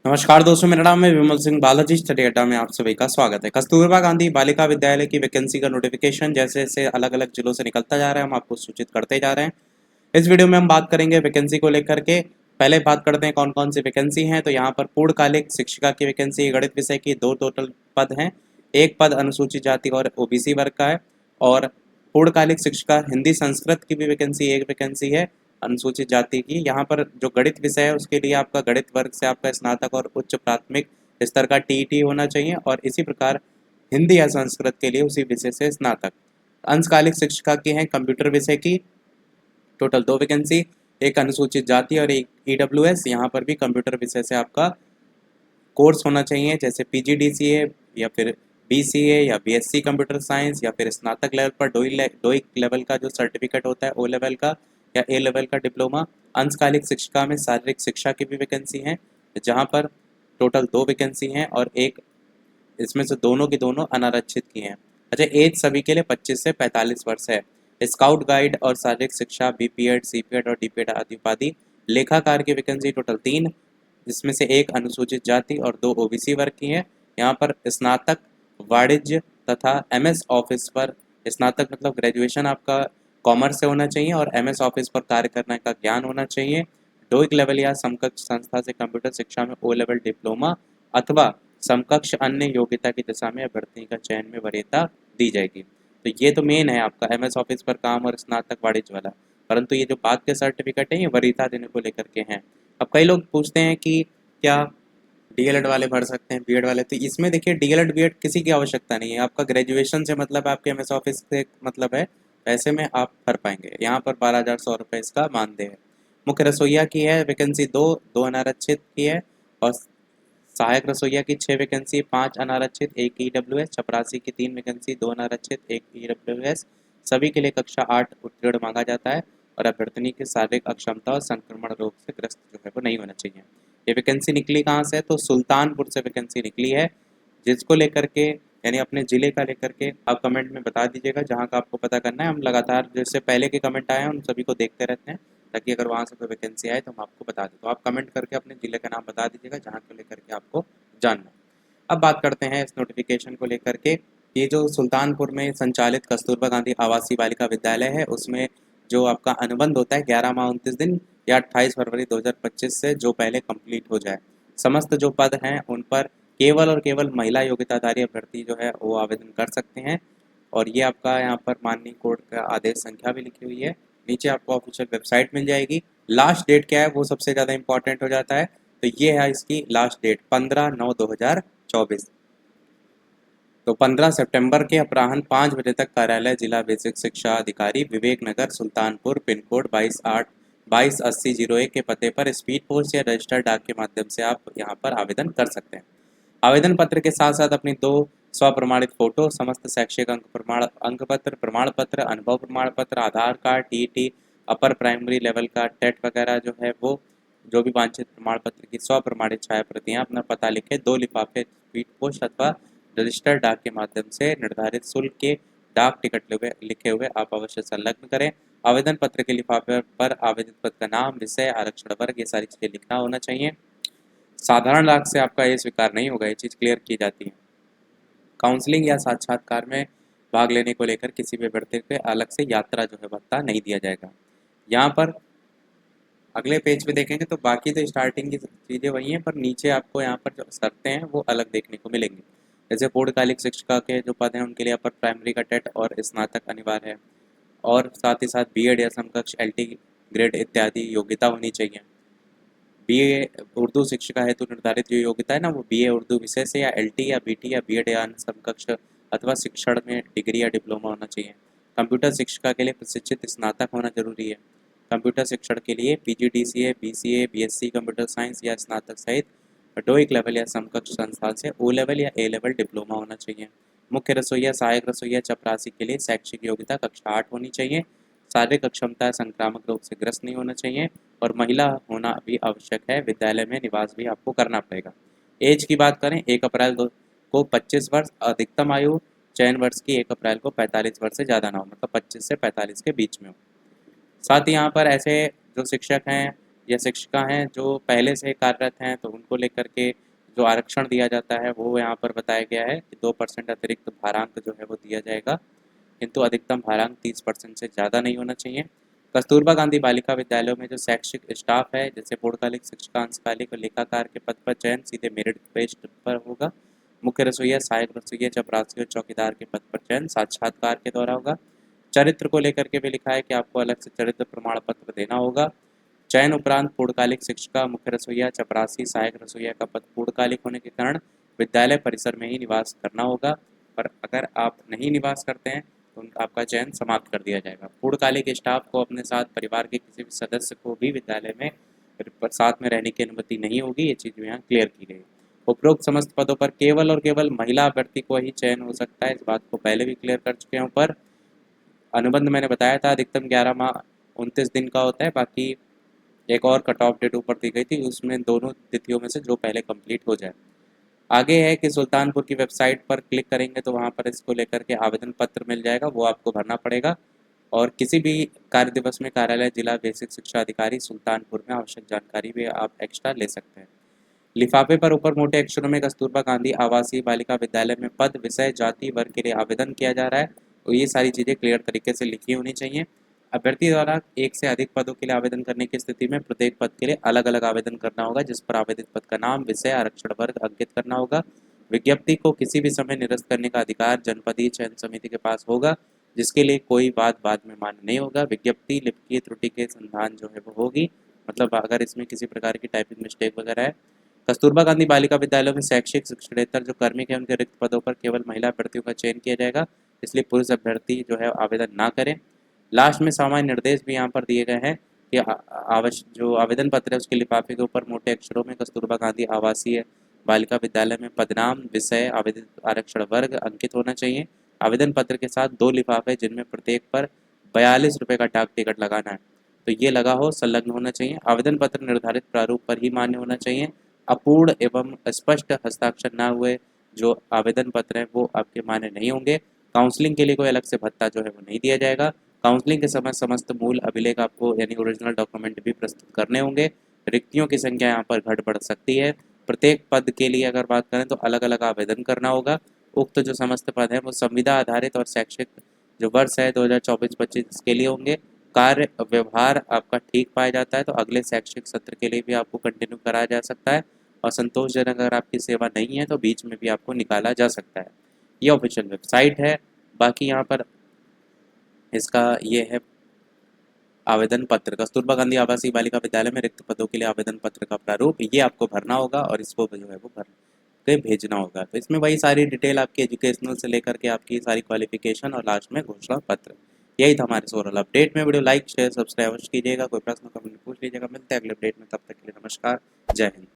नमस्कार दोस्तों, मेरा नाम है विमल सिंह बालाजी। स्टडी अड्डा में आप सभी का स्वागत है। कस्तूरबा गांधी बालिका विद्यालय की वैकेंसी का नोटिफिकेशन जैसे जैसे अलग अलग जिलों से निकलता जा रहा है, हम आपको सूचित करते जा रहे हैं। इस वीडियो में हम बात करेंगे वैकेंसी को लेकर के। पहले बात करते हैं कौन कौन सी वैकेंसी हैं। तो यहाँ पर पूर्णकालिक शिक्षिका की वैकेंसी, गणित विषय की 2 टोटल पद हैं। एक पद अनुसूचित जाति और ओबीसी वर्ग का है। और पूर्णकालिक शिक्षिका हिंदी संस्कृत की भी वैकेंसी, एक वैकेंसी है अनुसूचित जाति की। यहाँ पर जो गणित विषय है उसके लिए आपका गणित वर्ग से आपका स्नातक और उच्च प्राथमिक स्तर का टीईटी होना चाहिए, और इसी प्रकार हिंदी या संस्कृत के लिए उसी विषय से स्नातक। अंशकालिक शिक्षिका की है कंप्यूटर विषय की, टोटल 2 वैकेंसी, एक अनुसूचित जाति और एक ईडब्ल्यूएस। यहाँ पर भी कंप्यूटर विषय से आपका कोर्स होना चाहिए, जैसे पीजीडीसीए या फिर बीसीए या बीएससी कंप्यूटर साइंस, या फिर स्नातक लेवल पर डोइक लेवल का जो सर्टिफिकेट होता है ओ लेवल का, या ए लेवल का डिप्लोमा। अंशकालिक शिक्षिका में शारीरिक शिक्षा की भी वैकेंसी है, जहाँ पर टोटल 2 वैकेंसी हैं, और एक इसमें से दोनों की दोनों अनारक्षित की हैं। अच्छा, एज सभी के लिए 25 से 45 वर्ष है। स्काउट गाइड और शारीरिक शिक्षा, बीपीएड, सीपीएड और डीपीएड आदि उपाधि। लेखाकार की वैकेंसी टोटल 3, जिसमें से एक अनुसूचित जाति और 2 ओबीसी वर्ग की है। यहाँ पर स्नातक वाणिज्य तथा एमएस ऑफिस पर, स्नातक मतलब ग्रेजुएशन आपका कॉमर्स से होना चाहिए, और एमएस ऑफिस पर कार्य करने का ज्ञान होना चाहिए। डोइक लेवल या समकक्ष संस्था से कंप्यूटर शिक्षा में ओ लेवल डिप्लोमा अथवा समकक्ष अन्य योग्यता की दिशा में अभ्यर्थी का चयन में वरीयता दी जाएगी। तो ये तो मेन है आपका एमएस ऑफिस पर काम और स्नातक वाणिज्य वाला। परंतु ये जो बात के सर्टिफिकेट है ये वरीयता देने को लेकर के हैं। अब कई लोग पूछते हैं कि क्या डीएलएड वाले भर सकते हैं, बीएड वाले? तो इसमें देखिए, डीएलएड बीएड किसी की आवश्यकता नहीं है। आपका ग्रेजुएशन से मतलब है, आपके एमएस ऑफिस से मतलब है, ऐसे में आप भर पाएंगे। यहाँ पर 12,100 रुपये इसका मानदेय है। मुख्य रसोइया की है वैकेंसी 2, 2 अनारक्षित की है। और सहायक रसोइया की 6 वैकेंसी, 5 अनारक्षित, 1 ईडब्ल्यूएस। चपरासी की 3 वैकेंसी, 2 अनारक्षित, 1 ईडब्ल्यूएस। सभी के लिए कक्षा 8 उत्तीर्ण मांगा जाता है, और अभ्यर्थी की शारीरिक अक्षमता और संक्रमण रोग से ग्रस्त जो है वो नहीं होना चाहिए। ये वैकेंसी निकली कहाँ से? तो सुल्तानपुर से वैकेंसी निकली है। जिसको लेकर के, यानी अपने ज़िले का लेकर के आप कमेंट में बता दीजिएगा जहाँ का आपको पता करना है। हम लगातार जैसे पहले के कमेंट आए हैं उन सभी को देखते रहते हैं, ताकि अगर वहाँ से कोई वैकेंसी आए तो हम आपको बता दें। तो आप कमेंट करके अपने ज़िले का नाम बता दीजिएगा जहाँ को लेकर के आपको जानना है। अब बात करते हैं इस नोटिफिकेशन को लेकर के। ये जो सुल्तानपुर में संचालित कस्तूरबा गांधी आवासीय बालिका विद्यालय है, उसमें जो आपका अनुबंध होता है 11 माह 29 दिन या 28 फरवरी 2025 से जो पहले कंप्लीट हो जाए। समस्त जो पद हैं उन पर केवल और केवल महिला योग्यताधारी अभ्यर्थी जो है वो आवेदन कर सकते हैं। और ये आपका यहाँ पर माननीय कोर्ट का आदेश संख्या भी लिखी हुई है। नीचे आपको ऑफिशियल वेबसाइट मिल जाएगी। लास्ट डेट क्या है वो सबसे ज़्यादा इंपॉर्टेंट हो जाता है। तो ये है इसकी लास्ट डेट 15/9/2024। तो 15 सितंबर के अपराह्न 5 बजे तक कार्यालय जिला बेसिक शिक्षा अधिकारी विवेक नगर सुल्तानपुर पिन कोड 228001 के पते पर स्पीड पोस्ट या रजिस्टर्ड डाक के माध्यम से आप यहाँ पर आवेदन कर सकते हैं। आवेदन पत्र के साथ साथ अपनी 2 स्वप्रमाणित फोटो, समस्त शैक्षिक अंक पत्र, प्रमाण पत्र, अनुभव प्रमाण पत्र, Aadhaar card, TET, upper primary level का टेट वगैरह जो है वो, जो भी वांछित प्रमाण पत्र की स्वप्रमाणित छाया प्रतियाँ, अपना पता लिखे 2 लिफाफे स्पीड पोस्ट अथवा रजिस्टर्ड डाक के माध्यम से निर्धारित शुल्क के डाक टिकट लिखे हुए आप अवश्य संलग्न करें। आवेदन पत्र के लिफाफे पर आवेदित पद का नाम, विषय, आरक्षण वर्ग, ये सारी चीज़ें लिखना होना चाहिए। साधारण डाक से आपका ये स्वीकार नहीं होगा, ये चीज़ क्लियर की जाती है। काउंसलिंग या साक्षात्कार में भाग लेने को लेकर किसी भी अभ्यर्थी को अलग से यात्रा जो है भत्ता नहीं दिया जाएगा। यहाँ पर अगले पेज पे देखेंगे तो बाकी तो स्टार्टिंग की चीज़ें वही हैं, पर नीचे आपको यहाँ पर जो शर्तें हैं वो अलग देखने को मिलेंगी। जैसे पूर्णकालिक शिक्षिका के जो पद हैं उनके लिए अपर प्राइमरी का टेट और स्नातक अनिवार्य है, और साथ ही साथ बीएड या समकक्ष एलटी ग्रेड इत्यादि योग्यता होनी चाहिए। बीए उर्दू शिक्षिका हेतु निर्धारित जो योग्यता है ना, वो बीए उर्दू विषय से या एलटी या बीटी या बीएड या अन्य समकक्ष अथवा शिक्षण में डिग्री या डिप्लोमा होना चाहिए। कंप्यूटर शिक्षिका के लिए प्रशिक्षित स्नातक होना जरूरी है। कंप्यूटर शिक्षण के लिए PGDCA, BCA, BSc computer science या स्नातक सहित डोइक लेवल या समकक्ष संस्थान से ओ लेवल या ए लेवल डिप्लोमा होना चाहिए। मुख्य रसोइया, सहायक रसोइया, चपरासी के लिए शैक्षिक योग्यता कक्षा 8 होनी चाहिए। शारीरिक अक्षमता संक्रामक रोग से ग्रस्त नहीं होना चाहिए, और महिला होना भी आवश्यक है। विद्यालय में निवास भी आपको करना पड़ेगा। एज की बात करें, 1 अप्रैल को 25 वर्ष, अधिकतम आयु चयन वर्ष की 1 अप्रैल को 45 वर्ष से ज़्यादा ना हो, मतलब 25 से 45 के बीच में हो। साथ ही यहाँ पर ऐसे जो शिक्षक हैं या शिक्षिका हैं जो पहले से कार्यरत हैं तो उनको लेकर के जो आरक्षण दिया जाता है वो यहाँ पर बताया गया है कि 2% अतिरिक्त भारांक जो है वो दिया जाएगा, किंतु अधिकतम भारांक 30% से ज़्यादा नहीं होना चाहिए। कस्तूरबा गांधी बालिका विद्यालयों में जो शैक्षिक स्टाफ है जैसे पूर्णकालिक शिक्षिका, अंशकालिक और लेखाकार के पद पर चयन सीधे मेरिट बेस्ड पर होगा। मुख्य रसोइया, सहायक रसोइया, चपरासी और चौकीदार के पद पर चयन साक्षात्कार के द्वारा होगा। चरित्र को लेकर के भी लिखा है कि आपको अलग से चरित्र प्रमाण पत्र देना होगा। चयन उपरांत पूर्णकालिक शिक्षिका, मुख्य रसोइया, चपरासी, सहायक रसोइया का पद पूर्णकालिक होने के कारण विद्यालय परिसर में ही निवास करना होगा, पर अगर आप नहीं निवास करते हैं तो आपका चयन समाप्त कर दिया जाएगा। पूर्णकालिक स्टाफ को अपने साथ परिवार के किसी भी सदस्य को भी विद्यालय में साथ में रहने की अनुमति नहीं होगी, ये चीज़ यहाँ क्लियर की गई। उपरोक्त समस्त पदों पर केवल और केवल महिला अभ्यर्थी को ही चयन हो सकता है, इस बात को पहले भी क्लियर कर चुके हैं ऊपर। अनुबंध मैंने बताया था अधिकतम 11 माह 29 दिन का होता है, बाकी एक और कट ऑफ डेट ऊपर दी गई थी, उसमें दोनों तिथियों में से जो पहले कंप्लीट हो जाए। आगे है कि सुल्तानपुर की वेबसाइट पर क्लिक करेंगे तो वहाँ पर इसको लेकर के आवेदन पत्र मिल जाएगा, वो आपको भरना पड़ेगा। और किसी भी कार्य दिवस में कार्यालय जिला बेसिक शिक्षा अधिकारी सुल्तानपुर में आवश्यक जानकारी भी आप एक्स्ट्रा ले सकते हैं। लिफाफे पर ऊपर मोटे अक्षरों में कस्तूरबा गांधी आवासीय बालिका विद्यालय में पद, विषय, जाति, वर्ग के लिए आवेदन किया जा रहा है, तो ये सारी चीज़ें क्लियर तरीके से लिखी होनी चाहिए। अभ्यर्थी द्वारा एक से अधिक पदों के लिए आवेदन करने की स्थिति में प्रत्येक पद के लिए अलग अलग आवेदन करना होगा, जिस पर आवेदित पद का नाम, विषय, आरक्षण वर्ग अंकित करना होगा। विज्ञप्ति को किसी भी समय निरस्त करने का अधिकार जनपदीय चयन समिति के पास होगा, जिसके लिए कोई बात बाद में मान्य नहीं होगा। विज्ञप्ति लिपिकीय त्रुटि के संधान जो है वो होगी, मतलब अगर इसमें किसी प्रकार की टाइपिंग मिस्टेक वगैरह है। कस्तूरबा गांधी बालिका विद्यालयों में शैक्षिक शिक्षणेतर जो कार्मिक है उनके रिक्त पदों पर केवल महिला अभ्यर्थियों का चयन किया जाएगा, इसलिए पुरुष अभ्यर्थी जो है आवेदन ना करें। लास्ट में सामान्य निर्देश भी यहाँ पर दिए गए हैं कि आवश्यक जो आवेदन पत्र है उसके लिफाफे के ऊपर मोटे अक्षरों में कस्तूरबा गांधी आवासीय बालिका विद्यालय में पदनाम, विषय, आवेदित आरक्षण वर्ग अंकित होना चाहिए। आवेदन पत्र के साथ 2 लिफाफे जिनमें प्रत्येक पर 42 रुपये का डाक टिकट लगाना है, तो ये लगा हो, संलग्न होना चाहिए। आवेदन पत्र निर्धारित प्रारूप पर ही मान्य होना चाहिए। अपूर्ण एवं स्पष्ट हस्ताक्षर न हुए जो आवेदन पत्र हैं वो आपके मान्य नहीं होंगे। काउंसलिंग के लिए कोई अलग से भत्ता जो है वो नहीं दिया जाएगा। काउंसलिंग के समय समस्त मूल अभिलेख आपको यानी ओरिजिनल डॉक्यूमेंट भी प्रस्तुत करने होंगे। रिक्तियों की संख्या यहाँ पर घट बढ़ सकती है। प्रत्येक पद के लिए अगर बात करें तो अलग अलग आवेदन करना होगा। उक्त जो समस्त पद हैं वो संविदा आधारित और शैक्षिक जो वर्ष है 2024-25 के लिए होंगे। कार्य व्यवहार आपका ठीक पाया जाता है तो अगले शैक्षिक सत्र के लिए भी आपको कंटिन्यू कराया जा सकता है, और संतोषजनक अगर आपकी सेवा नहीं है तो बीच में भी आपको निकाला जा सकता है। ये ऑफिशियल वेबसाइट है। बाकी यहाँ पर इसका ये है आवेदन पत्र, कस्तूरबा गांधी आवासीय बालिका विद्यालय में रिक्त पदों के लिए आवेदन पत्र का प्रारूप ये आपको भरना होगा और इसको जो है वो भर के भेजना होगा। तो इसमें वही सारी डिटेल आपकी एजुकेशनल से लेकर के आपकी सारी क्वालिफिकेशन और लास्ट में घोषणा पत्र। यही था हमारे ओवरऑल अपडेट में। वीडियो लाइक शेयर सब्सक्राइब कीजिएगा, कोई प्रश्न कमेंट पूछ लीजिएगा। मिलते हैं अगले अपडेट में, तब तक के लिए नमस्कार, जय हिंद।